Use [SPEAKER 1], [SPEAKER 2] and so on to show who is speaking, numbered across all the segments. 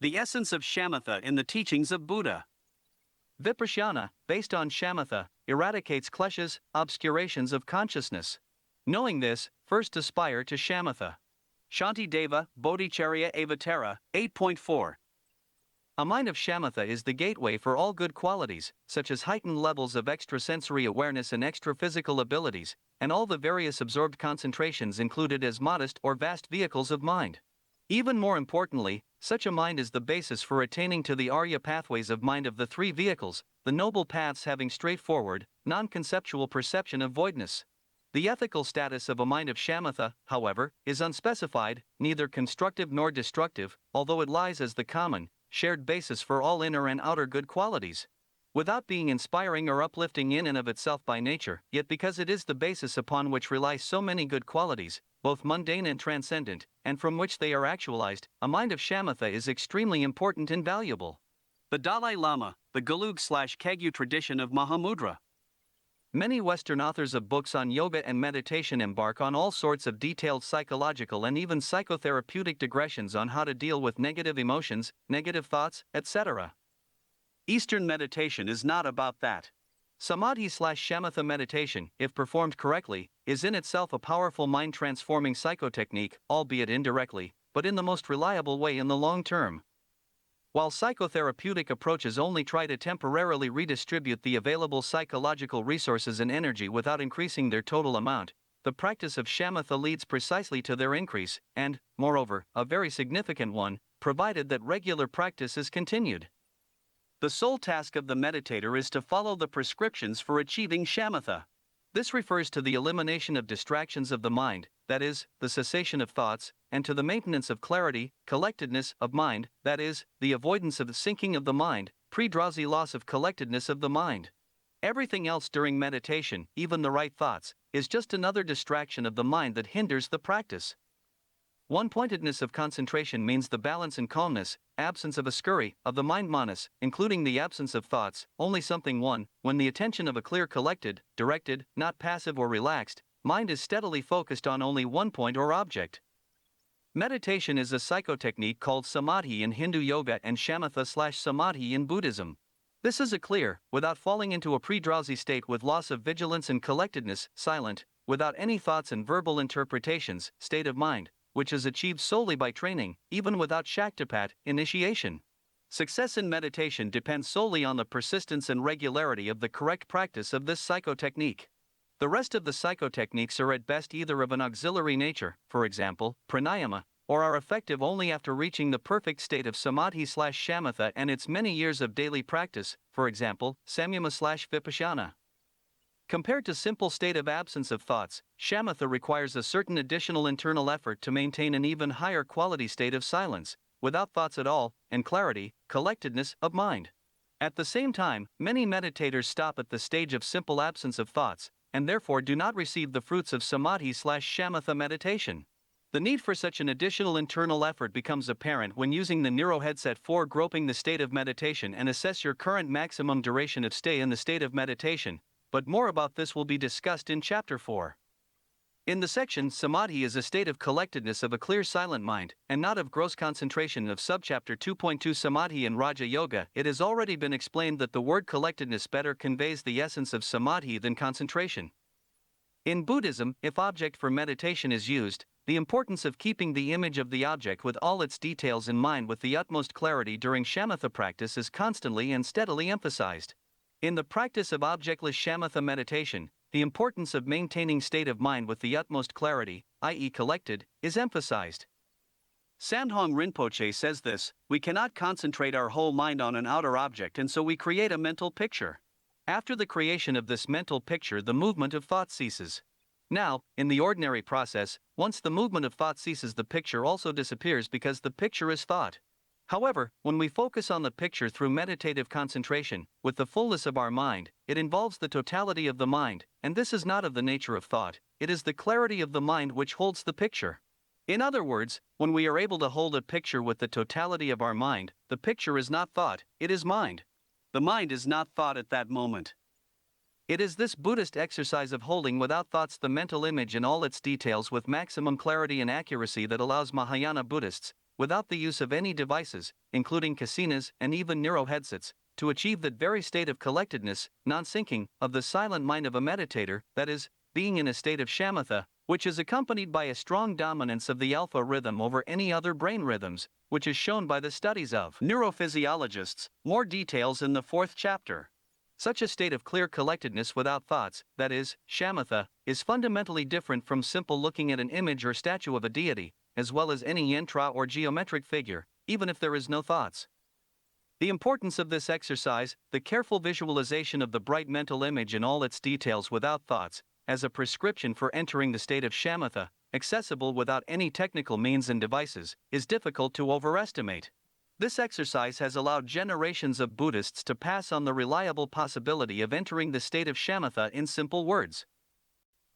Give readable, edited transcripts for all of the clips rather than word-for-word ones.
[SPEAKER 1] The essence of shamatha in the teachings of Buddha.
[SPEAKER 2] Vipashyana, based on shamatha, eradicates kleshas, obscurations of consciousness. Knowing this, first aspire to shamatha.
[SPEAKER 1] Shantideva, Bodhicharya Avatara, 8.4.
[SPEAKER 2] A mind of shamatha is the gateway for all good qualities, such as heightened levels of extrasensory awareness and extra-physical abilities, and all the various absorbed concentrations included as modest or vast vehicles of mind. Even more importantly, such a mind is the basis for attaining to the Arya pathways of mind of the three vehicles, the noble paths having straightforward, non-conceptual perception of voidness. The ethical status of a mind of shamatha, however, is unspecified, neither constructive nor destructive, although it lies as the common, shared basis for all inner and outer good qualities. Without being inspiring or uplifting in and of itself by nature, yet because it is the basis upon which rely so many good qualities, both mundane and transcendent, and from which they are actualized, a mind of shamatha is extremely important and valuable.
[SPEAKER 1] The Dalai Lama, the Gelug/Kagyu tradition of Mahamudra.
[SPEAKER 2] Many Western authors of books on yoga and meditation embark on all sorts of detailed psychological and even psychotherapeutic digressions on how to deal with negative emotions, negative thoughts, etc.
[SPEAKER 1] Eastern meditation is not about that.
[SPEAKER 2] Samadhi/shamatha meditation, if performed correctly, is in itself a powerful mind-transforming psychotechnique, albeit indirectly, but in the most reliable way in the long term. While psychotherapeutic approaches only try to temporarily redistribute the available psychological resources and energy without increasing their total amount, the practice of shamatha leads precisely to their increase, and, moreover, a very significant one, provided that regular practice is continued.
[SPEAKER 1] The sole task of the meditator is to follow the prescriptions for achieving shamatha.
[SPEAKER 2] This refers to the elimination of distractions of the mind, that is, the cessation of thoughts, and to the maintenance of clarity, collectedness of mind, that is, the avoidance of the sinking of the mind, predrowsy loss of collectedness of the mind. Everything else during meditation, even the right thoughts, is just another distraction of the mind that hinders the practice. One-pointedness of concentration means the balance and calmness, absence of a scurry, of the mind manas, including the absence of thoughts, only something one, when the attention of a clear collected, directed, not passive or relaxed, mind is steadily focused on only one point or object. Meditation is a psychotechnique called samadhi in Hindu yoga and shamatha/samadhi in Buddhism. This is a clear, without falling into a pre-drowsy state with loss of vigilance and collectedness, silent, without any thoughts and verbal interpretations, state of mind, which is achieved solely by training, even without shaktipat, initiation. Success in meditation depends solely on the persistence and regularity of the correct practice of this psychotechnique. The rest of the psychotechniques are at best either of an auxiliary nature, for example, pranayama, or are effective only after reaching the perfect state of samadhi/shamatha and its many years of daily practice, for example, samyama/vipashyana. Compared to simple state of absence of thoughts, shamatha requires a certain additional internal effort to maintain an even higher quality state of silence, without thoughts at all, and clarity, collectedness of mind. At the same time, many meditators stop at the stage of simple absence of thoughts, and therefore do not receive the fruits of samadhi/shamatha meditation. The need for such an additional internal effort becomes apparent when using the Neuro Headset 4 groping the state of meditation and assess your current maximum duration of stay in the state of meditation, but more about this will be discussed in Chapter 4. In the section Samadhi is a state of collectedness of a clear silent mind, and not of gross concentration of subchapter 2.2 Samadhi in Raja Yoga, it has already been explained that the word collectedness better conveys the essence of Samadhi than concentration. In Buddhism, if object for meditation is used, the importance of keeping the image of the object with all its details in mind with the utmost clarity during shamatha practice is constantly and steadily emphasized. In the practice of objectless shamatha meditation, the importance of maintaining state of mind with the utmost clarity, i.e. collected, is emphasized.
[SPEAKER 1] Sandhong Rinpoche says this: we cannot concentrate our whole mind on an outer object, and so we create a mental picture. After the creation of this mental picture, the movement of thought ceases. Now, in the ordinary process, once the movement of thought ceases, the picture also disappears because the picture is thought. However, when we focus on the picture through meditative concentration, with the fullness of our mind, it involves the totality of the mind, and this is not of the nature of thought, it is the clarity of the mind which holds the picture. In other words, when we are able to hold a picture with the totality of our mind, the picture is not thought, it is mind. The mind is not thought at that moment.
[SPEAKER 2] It is this Buddhist exercise of holding without thoughts the mental image in all its details with maximum clarity and accuracy that allows Mahayana Buddhists, without the use of any devices, including casinas and even neuro headsets, to achieve that very state of collectedness, non-sinking, of the silent mind of a meditator, that is, being in a state of shamatha, which is accompanied by a strong dominance of the alpha rhythm over any other brain rhythms, which is shown by the studies of neurophysiologists. More details in the 4th chapter. Such a state of clear collectedness without thoughts, that is, shamatha, is fundamentally different from simple looking at an image or statue of a deity, as well as any yantra or geometric figure, even if there is no thoughts. The importance of this exercise, the careful visualization of the bright mental image in all its details without thoughts, as a prescription for entering the state of shamatha, accessible without any technical means and devices, is difficult to overestimate. This exercise has allowed generations of Buddhists to pass on the reliable possibility of entering the state of shamatha in simple words.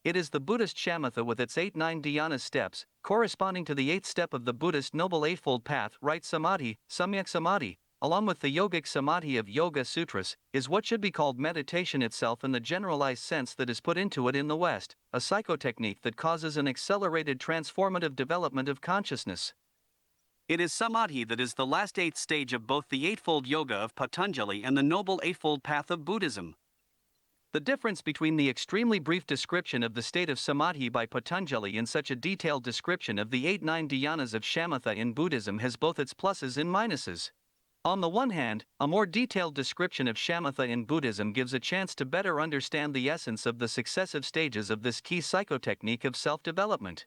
[SPEAKER 2] It is the Buddhist shamatha with its 8-9 dhyana steps, corresponding to the 8th step of the Buddhist Noble Eightfold Path, right samadhi, samyak samadhi, along with the yogic samadhi of Yoga Sutras, is what should be called meditation itself in the generalized sense that is put into it in the West, a psychotechnique that causes an accelerated transformative development of consciousness.
[SPEAKER 1] It is samadhi that is the last 8th stage of both the Eightfold Yoga of Patanjali and the Noble Eightfold Path of Buddhism.
[SPEAKER 2] The difference between the extremely brief description of the state of samadhi by Patanjali and such a detailed description of the 8-9 dhyanas of shamatha in Buddhism has both its pluses and minuses. On the one hand, a more detailed description of shamatha in Buddhism gives a chance to better understand the essence of the successive stages of this key psychotechnique of self-development.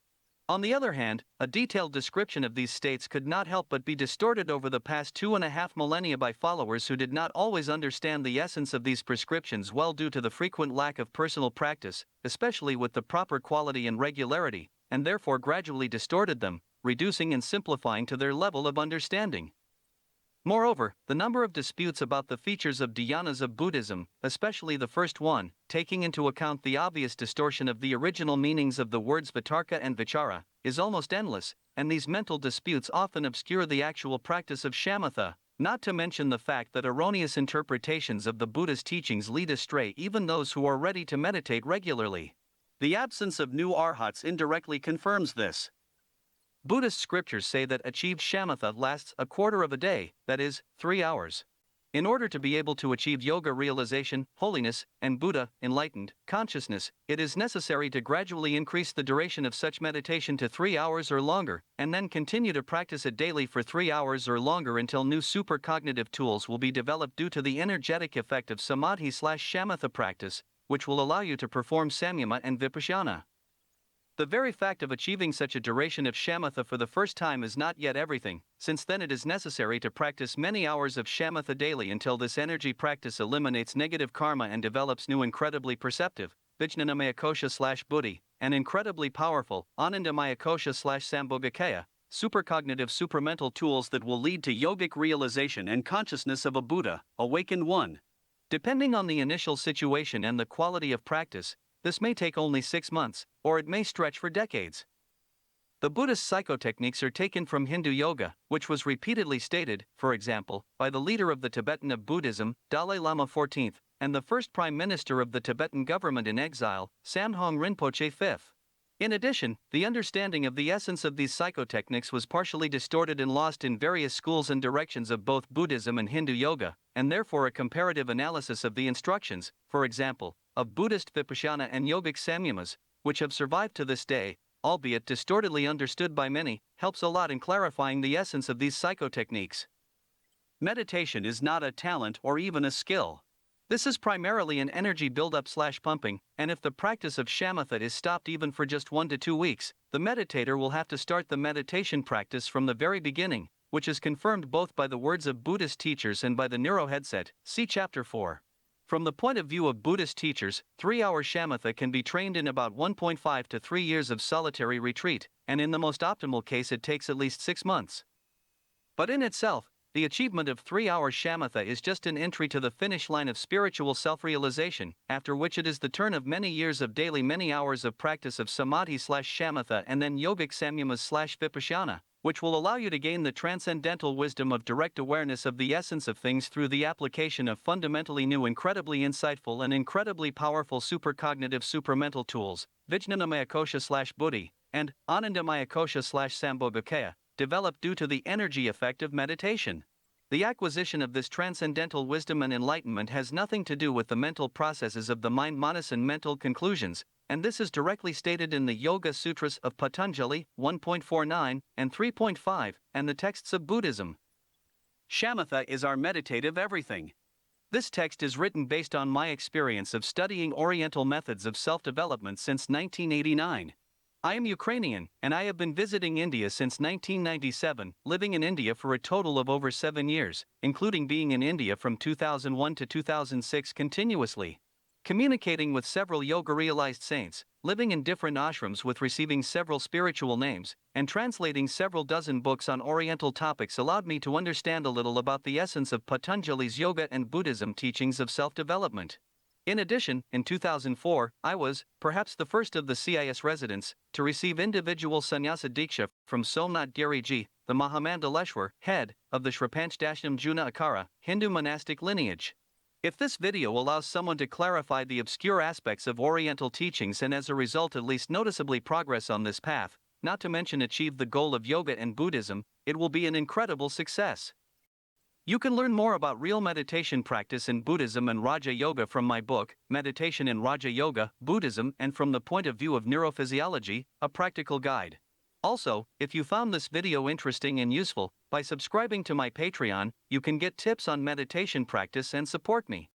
[SPEAKER 2] On the other hand, a detailed description of these states could not help but be distorted over the past 2.5 millennia by followers who did not always understand the essence of these prescriptions well due to the frequent lack of personal practice, especially with the proper quality and regularity, and therefore gradually distorted them, reducing and simplifying to their level of understanding. Moreover, the number of disputes about the features of dhyanas of Buddhism, especially the first one, taking into account the obvious distortion of the original meanings of the words vitarka and vichara, is almost endless, and these mental disputes often obscure the actual practice of shamatha, not to mention the fact that erroneous interpretations of the Buddha's teachings lead astray even those who are ready to meditate regularly.
[SPEAKER 1] The absence of new arhats indirectly confirms this.
[SPEAKER 2] Buddhist scriptures say that achieved shamatha lasts a quarter of a day, that is, 3 hours. In order to be able to achieve yoga realization, holiness, and Buddha, enlightened, consciousness, it is necessary to gradually increase the duration of such meditation to 3 hours or longer, and then continue to practice it daily for 3 hours or longer until new supercognitive tools will be developed due to the energetic effect of samadhi/shamatha practice, which will allow you to perform samyama and vipashyana. The very fact of achieving such a duration of shamatha for the first time is not yet everything, since then it is necessary to practice many hours of shamatha daily until this energy practice eliminates negative karma and develops new incredibly perceptive, vijnanamaya kosha/buddhi, and incredibly powerful, anandamaya kosha/sambhogakaya, supercognitive supramental tools that will lead to yogic realization and consciousness of a Buddha, awakened one. Depending on the initial situation and the quality of practice, this may take only 6 months, or it may stretch for decades. The Buddhist psychotechniques are taken from Hindu yoga, which was repeatedly stated, for example, by the leader of the Tibetan of Buddhism, Dalai Lama XIV, and the first Prime Minister of the Tibetan government in exile, Samdhong Rinpoche V. In addition, the understanding of the essence of these psychotechniques was partially distorted and lost in various schools and directions of both Buddhism and Hindu yoga, and therefore a comparative analysis of the instructions, for example, of Buddhist vipashyana and yogic samyamas, which have survived to this day, albeit distortedly understood by many, helps a lot in clarifying the essence of these psychotechniques.
[SPEAKER 1] Meditation is not a talent or even a skill.
[SPEAKER 2] This is primarily an energy buildup/pumping, and if the practice of shamatha is stopped even for just 1 to 2 weeks, the meditator will have to start the meditation practice from the very beginning, which is confirmed both by the words of Buddhist teachers and by the neuro headset, see Chapter 4. From the point of view of Buddhist teachers, 3-hour shamatha can be trained in about 1.5 to 3 years of solitary retreat, and in the most optimal case it takes at least 6 months. But in itself, the achievement of 3-hour shamatha is just an entry to the finish line of spiritual self-realization, after which it is the turn of many years of daily many hours of practice of samadhi/shamatha and then yogic samyamas/vipashyana, which will allow you to gain the transcendental wisdom of direct awareness of the essence of things through the application of fundamentally new, incredibly insightful and incredibly powerful supercognitive supramental tools, vijnanamaya kosha/buddhi, and anandamaya kosha/sambhogakaya,
[SPEAKER 1] developed due to the energy effect of meditation. The acquisition of this transcendental wisdom and enlightenment has nothing to do with the mental processes of the mind manas and mental conclusions, and this is directly stated in the Yoga Sutras of Patanjali 1.49 and 3.5 and the texts of Buddhism. Shamatha is our meditative everything. This text is written based on my experience of studying Oriental methods of self-development since 1989. I am Ukrainian, and I have been visiting India since 1997, living in India for a total of over 7 years, including being in India from 2001 to 2006 continuously. Communicating with several yoga-realized saints, living in different ashrams with receiving several spiritual names, and translating several dozen books on Oriental topics allowed me to understand a little about the essence of Patanjali's yoga and Buddhism teachings of self-development. In addition, in 2004, I was, perhaps the first of the CIS residents, to receive individual sannyasa diksha from Somnath Giriji, the Mahamandaleshwar, head of the Sripanch Juna Akara, Hindu monastic lineage. If this video allows someone to clarify the obscure aspects of Oriental teachings and as a result at least noticeably progress on this path, not to mention achieve the goal of yoga and Buddhism, it will be an incredible success. You can learn more about real meditation practice in Buddhism and Raja Yoga from my book, Meditation in Raja Yoga, Buddhism and from the Point of View of Neurophysiology, a Practical Guide. Also, if you found this video interesting and useful, by subscribing to my Patreon, you can get tips on meditation practice and support me.